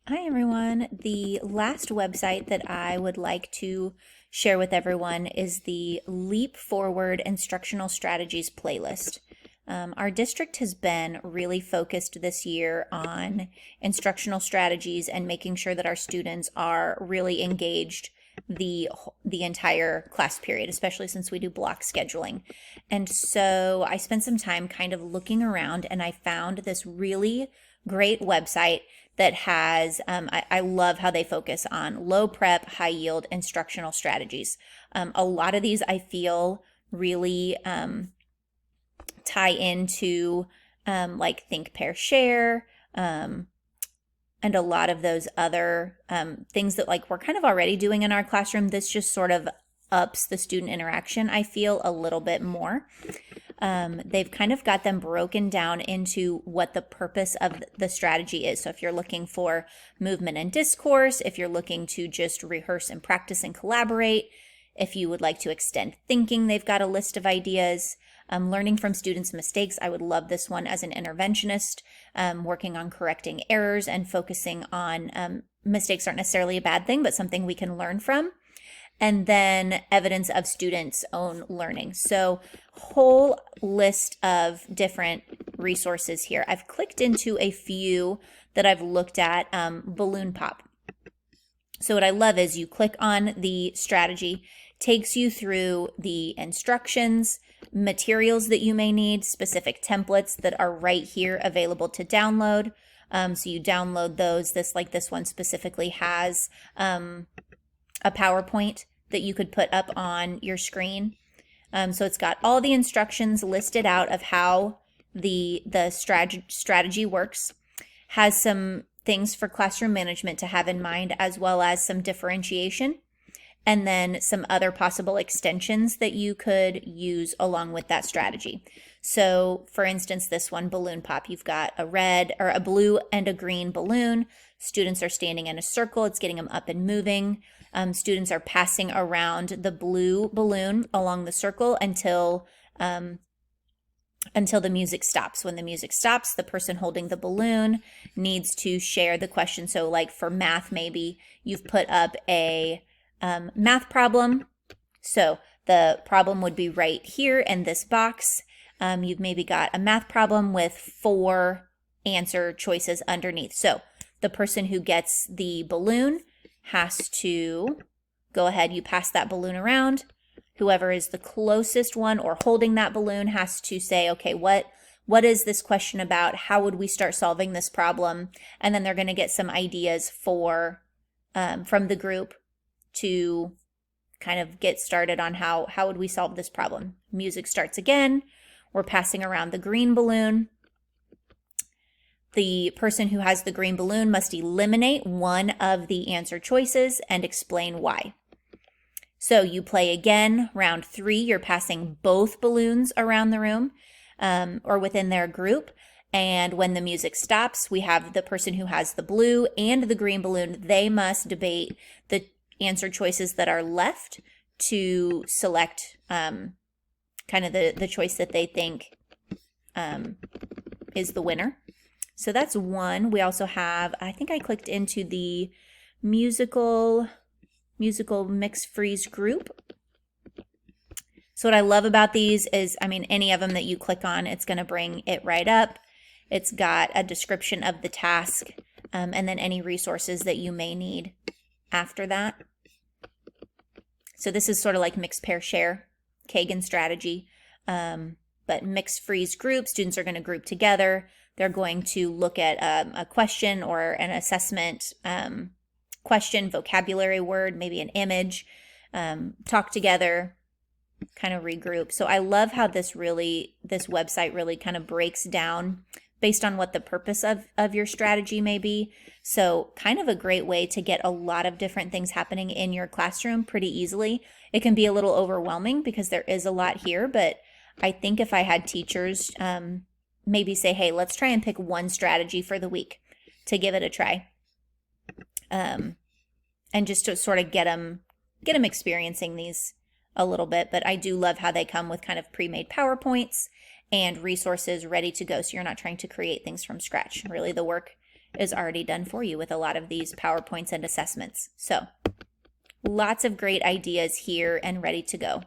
Hi everyone. The last website that I would like to share with everyone is the leap4ward instructional strategies playlist. Our district has been really focused this year on instructional strategies and making sure that our students are really engaged the entire class period, especially since we do block scheduling. And so I spent some time kind of looking around and I found this really great website that has, I love how they focus on low prep, high yield instructional strategies. A lot of these I feel really tie into like think, pair, share, and a lot of those other things that like we're kind of already doing in our classroom. This just sort of ups the student interaction, I feel, a little bit more. They've kind of got them broken down into what the purpose of the strategy is. So if you're looking for movement and discourse, if you're looking to just rehearse and practice and collaborate, if you would like to extend thinking, they've got a list of ideas. Learning from students' mistakes, I would love this one as an interventionist, working on correcting errors and focusing on mistakes aren't necessarily a bad thing, but something we can learn from. And then evidence of students' own learning. So whole list of different resources here. I've clicked into a few that I've looked at. Balloon Pop. So what I love is you click on the strategy, takes you through the instructions, materials that you may need, specific templates that are right here available to download. So you download those. This one specifically has a PowerPoint that you could put up on your screen. So it's got all the instructions listed out of how the strategy works, has some things for classroom management to have in mind, as well as some differentiation, and then some other possible extensions that you could use along with that strategy. So for instance, this one, Balloon Pop, you've got a red or a blue and a green balloon. Students are standing in a circle. It's getting them up and moving. Students are passing around the blue balloon along the circle until the music stops. When the music stops, the person holding the balloon needs to share the question. So like for math, maybe you've put up a math problem. So the problem would be right here in this box. You've maybe got a math problem with 4 answer choices underneath. So the person who gets the balloon has to go ahead, you pass that balloon around. Whoever is the closest one or holding that balloon has to say, okay, what is this question about? How would we start solving this problem? And then they're going to get some ideas for from the group to kind of get started on how would we solve this problem. Music starts again. We're passing around the green balloon. The person who has the green balloon must eliminate one of the answer choices and explain why. So you play again, round 3, you're passing both balloons around the room or within their group. And when the music stops, we have the person who has the blue and the green balloon. They must debate the answer choices that are left to select kind of the choice that they think is the winner. So that's one. We also have, I think I clicked into the musical mix freeze group. So what I love about these is, any of them that you click on, it's going to bring it right up. It's got a description of the task and then any resources that you may need after that. So this is sort of like mix, pair, share, Kagan strategy. But mix freeze group, students are going to group together. They're going to look at a question or an assessment question, vocabulary word, maybe an image, talk together, kind of regroup. So I love how this website really kind of breaks down based on what the purpose of your strategy may be. So kind of a great way to get a lot of different things happening in your classroom pretty easily. It can be a little overwhelming because there is a lot here, but I think if I had teachers maybe say, hey, let's try and pick one strategy for the week to give it a try. And just to sort of get them experiencing these a little bit. But I do love how they come with kind of pre-made PowerPoints and resources ready to go. So you're not trying to create things from scratch. Really, the work is already done for you with a lot of these PowerPoints and assessments. So lots of great ideas here and ready to go.